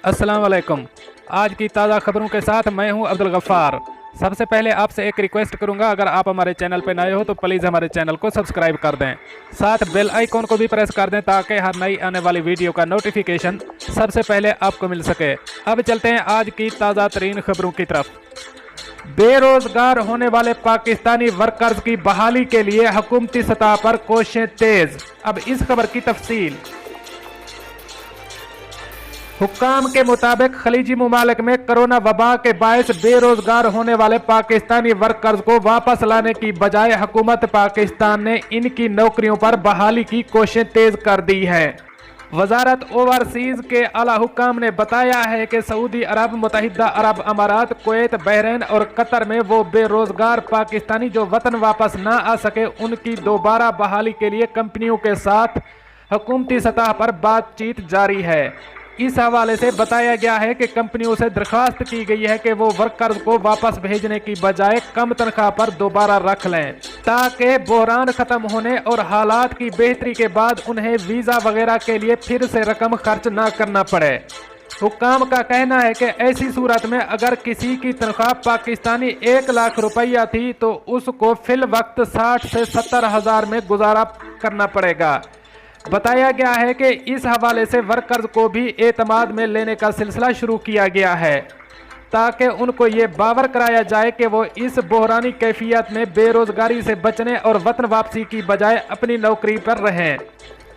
अस्सलाम वालेकुम। आज की ताज़ा खबरों के साथ मैं हूं अब्दुल गफ्फार। सबसे पहले आपसे एक रिक्वेस्ट करूंगा, अगर आप हमारे चैनल पर नए हो तो प्लीज़ हमारे चैनल को सब्सक्राइब कर दें, साथ बेल आइकॉन को भी प्रेस कर दें ताकि हर नई आने वाली वीडियो का नोटिफिकेशन सबसे पहले आपको मिल सके। अब चलते हैं आज की ताज़ा तरीन खबरों की तरफ। बेरोजगार होने वाले पाकिस्तानी वर्कर्स की बहाली के लिए हुकूमती सतह पर कोशिशें तेज। अब इस खबर की तफसील। हुक्काम के मुताबिक खलीजी मुमालिक में कोरोना वबा के बायस बेरोजगार होने वाले पाकिस्तानी वर्कर्स को वापस लाने की बजाय हुकूमत पाकिस्तान ने इनकी नौकरियों पर बहाली की कोशिशें तेज कर दी है। वजारत ओवरसीज के आला हुक्काम ने बताया है कि सऊदी अरब, मुत्तहिदा अरब अमारात, कुवैत, बहरीन और कतर में वो बेरोजगार पाकिस्तानी जो वतन वापस ना आ सके उनकी दोबारा बहाली के लिए कंपनियों के साथ हुकूमती सतह पर बातचीत जारी है। इस हवाले से बताया गया है कि कंपनियों से दरख्वास्त की गई है कि वो वर्कर्स को वापस भेजने की बजाय कम तनख्वाह पर दोबारा रख लें ताकि बहरान खत्म होने और हालात की बेहतरी के बाद उन्हें वीज़ा वगैरह के लिए फिर से रकम खर्च ना करना पड़े। हुक्काम का कहना है कि ऐसी सूरत में अगर किसी की तनख्वाह पाकिस्तानी 1 लाख रुपया थी तो उसको फिल वक्त 60 से 70 हज़ार में गुजारा करना पड़ेगा। बताया गया है कि इस हवाले से वर्कर्स को भी एतमाद में लेने का सिलसिला शुरू किया गया है ताकि उनको ये बावर कराया जाए कि वो इस बहरानी कैफियत में बेरोजगारी से बचने और वतन वापसी की बजाय अपनी नौकरी पर रहें।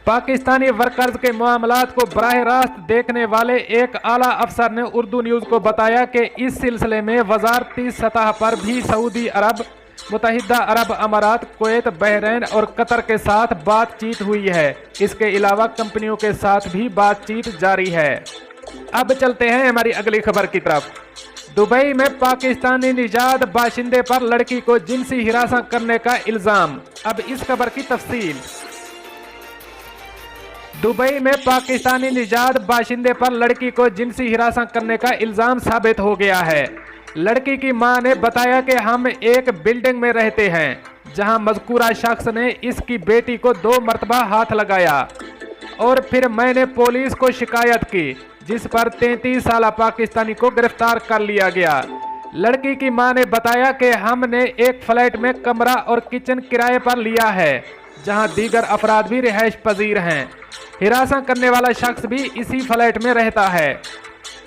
पाकिस्तानी वर्कर्स के मामलात को बराह रास्त देखने वाले एक आला अफसर ने उर्दू न्यूज़ को बताया कि इस सिलसिले में वजारती सतह पर भी सऊदी अरब, मुत्तहिदा अरब अमारात, कुवैत, बहरीन और कतर के साथ बातचीत हुई है। इसके अलावा कंपनियों के साथ भी बातचीत जारी है। अब चलते हैं हमारी अगली खबर की तरफ। दुबई में पाकिस्तानी निजात बाशिंदे पर लड़की को जिनसी हिरासत करने का इल्जाम। अब इस खबर की तफसील। दुबई में पाकिस्तानी निजात बाशिंदे पर लड़की को जिनसी हिरासत करने का इल्जाम साबित हो गया है। लड़की की मां ने बताया कि हम एक बिल्डिंग में रहते हैं जहां मज़कूरा शख्स ने इसकी बेटी को 2 मरतबा हाथ लगाया और फिर मैंने पुलिस को शिकायत की जिस पर 33 साला पाकिस्तानी को गिरफ्तार कर लिया गया। लड़की की मां ने बताया कि हमने एक फ्लैट में कमरा और किचन किराए पर लिया है जहां दीगर अफराद भी रिहाइश पजीर हैं। हिरासत करने वाला शख्स भी इसी फ्लैट में रहता है।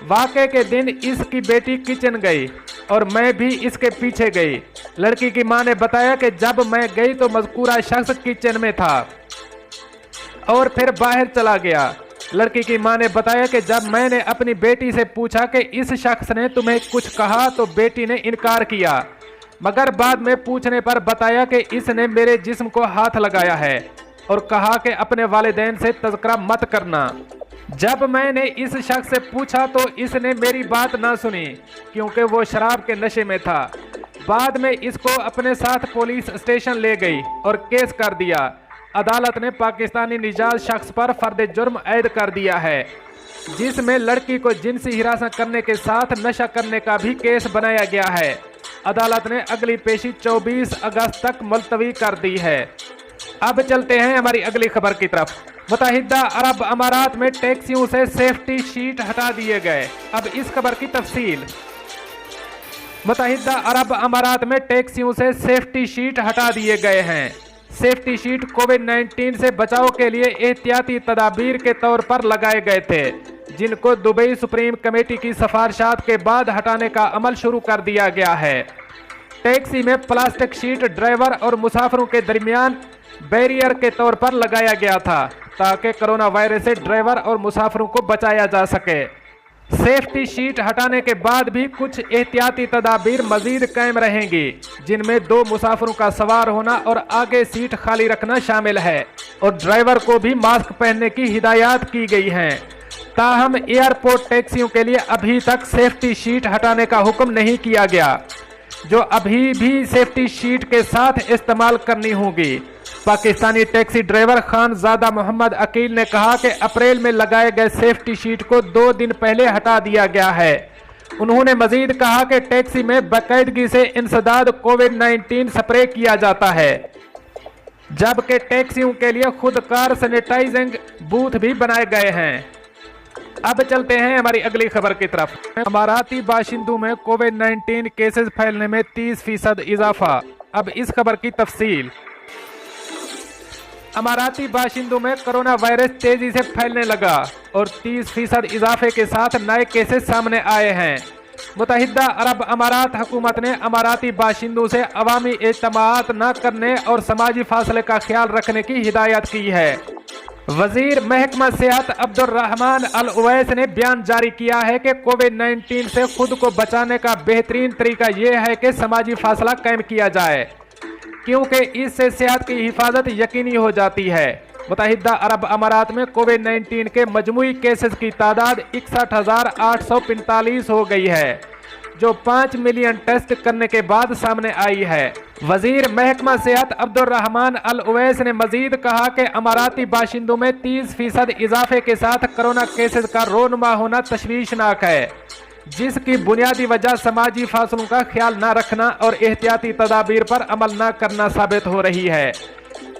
वाक़े के दिन इसकी बेटी किचन गई और मैं भी इसके पीछे गई। लड़की की मां ने बताया कि जब मैं गई तो मज़कूरा शख्स किचन में था और फिर बाहर चला गया। लड़की की मां ने बताया कि जब मैंने अपनी बेटी से पूछा कि इस शख्स ने तुम्हें कुछ कहा तो बेटी ने इनकार किया, मगर बाद में पूछने पर बताया कि इसने मेरे जिस्म को हाथ लगाया है और कहा कि अपने वालिदैन से तज़किरा मत करना। जब मैंने इस शख्स से पूछा तो इसने मेरी बात ना सुनी क्योंकि वो शराब के नशे में था। बाद में इसको अपने साथ पुलिस स्टेशन ले गई और केस कर दिया। अदालत ने पाकिस्तानी निजात शख्स पर फर्द जुर्म ऐद कर दिया है जिसमें लड़की को जिनसी हिरासत करने के साथ नशा करने का भी केस बनाया गया है। अदालत ने अगली पेशी 24 अगस्त तक मुलतवी कर दी है। अब चलते हैं हमारी अगली खबर की तरफ। मुत्तहिदा अरब अमारात में टैक्सियों से सेफ्टी शीट हटा दिए गए। अब इस खबर की तफसील। मुत्तहिदा अरब अमारात में टैक्सियों से सेफ्टी शीट हटा दिए गए हैं। सेफ्टी शीट कोविड-19 से बचाव के लिए एहतियाती तदाबीर के तौर पर लगाए गए थे जिनको दुबई सुप्रीम कमेटी की सिफारिशात के बाद हटाने का अमल शुरू कर दिया गया है। टैक्सी में प्लास्टिक शीट ड्राइवर और मुसाफिरों के दरमियान बैरियर के तौर पर लगाया गया था ताकि कोरोना वायरस से ड्राइवर और मुसाफिरों को बचाया जा सके। सेफ्टी शीट हटाने के बाद भी कुछ एहतियाती तदाबीर मजीद कायम रहेंगी जिनमें 2 मुसाफिरों का सवार होना और आगे सीट खाली रखना शामिल है और ड्राइवर को भी मास्क पहनने की हिदायत की गई हैं। ताहम एयरपोर्ट टैक्सियों के लिए अभी तक सेफ्टी शीट हटाने का हुक्म नहीं किया गया जो अभी भी सेफ्टी शीट के साथ इस्तेमाल करनी होगी। पाकिस्तानी टैक्सी ड्राइवर खानजादा मोहम्मद अकील ने कहा कि अप्रैल में लगाए गए सेफ्टी शीट को 2 दिन पहले हटा दिया गया है उन्होंने मजीद कहा कि टैक्सी में बाकायदगी से इंसदाद कोविड-19 स्प्रे किया जाता है, जबकि टैक्सियों के लिए खुद कार सैनिटाइजिंग बूथ भी बनाए गए हैं। अब चलते हैं हमारी अगली खबर की तरफ। अमाराती बाशिंदों में कोविड-19 केसेस फैलने में 30% इजाफा। अब इस खबर की तफसील। अमाराती बाशिंदों में कोरोना वायरस तेजी से फैलने लगा और 30% इजाफे के साथ नए केसेस सामने आए हैं। मुत्तहिदा अरब अमारात हुकूमत ने अमाराती बाशिंदों से अवामी इज्तिमाअत न करने और समाजी फासले का ख्याल रखने की हिदायत की है। वजीर महकमा सेहत अब्दुर्रहमान अल उवैस ने बयान जारी किया है कि कोविड-19 से खुद को बचाने का बेहतरीन तरीका यह है कि समाजी फासला कायम किया जाए, क्योंकि इससे सेहत की हिफाजत यकीनी हो जाती है। मुत्तहिदा अरब अमारात में कोविड-19 के मजमूई केसेस की तादाद 61,845 हो गई है, जो 5 मिलियन टेस्ट करने के बाद सामने आई है। वजीर महकमा सेहत अब्दुर्रहमान अल उवैस ने मजीद कहा कि अमाराती बाशिंदों में 30% इजाफे के साथ कोरोना केसेस का रोनुमा होना तशवीशनाक है, जिसकी बुनियादी वजह समाजी फासलों का ख्याल न रखना और एहतियाती तदाबीर पर अमल न करना साबित हो रही है।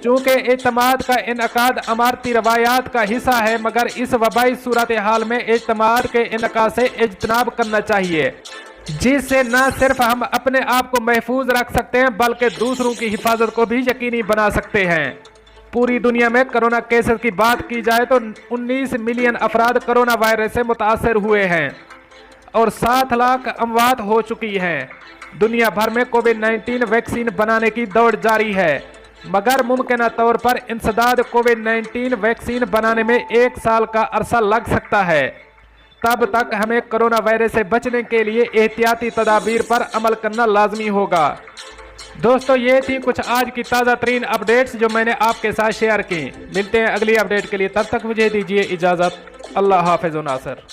चूँकि इज्तिमाअत का इनकाद अमारती रवायात का हिस्सा है, मगर इस वबाई सूरत हाल में इज्तिमाअत के इनकाद से इज्तनाब करना चाहिए, जिससे न सिर्फ हम अपने आप को महफूज रख सकते हैं बल्कि दूसरों की हिफाजत को भी यकीनी बना सकते हैं। पूरी दुनिया में कोरोना केसेस की बात की जाए तो 19 मिलियन अफराद कोरोना वायरस से मुतासर हुए हैं और 7 लाख अमवात हो चुकी हैं। दुनिया भर में कोविड-19 वैक्सीन बनाने की दौड़ जारी है, मगर मुमकिन तौर पर इंसदाद कोविड-19 वैक्सीन बनाने में 1 साल का अरसा लग सकता है। तब तक हमें कोरोना वायरस से बचने के लिए एहतियाती तदाबीर पर अमल करना लाजमी होगा। दोस्तों, ये थी कुछ आज की ताज़ा तरीन अपडेट्स जो मैंने आपके साथ शेयर की। मिलते हैं अगली अपडेट के लिए, तब तक मुझे दीजिए इजाज़त। अल्लाह हाफ़िज़ नासर।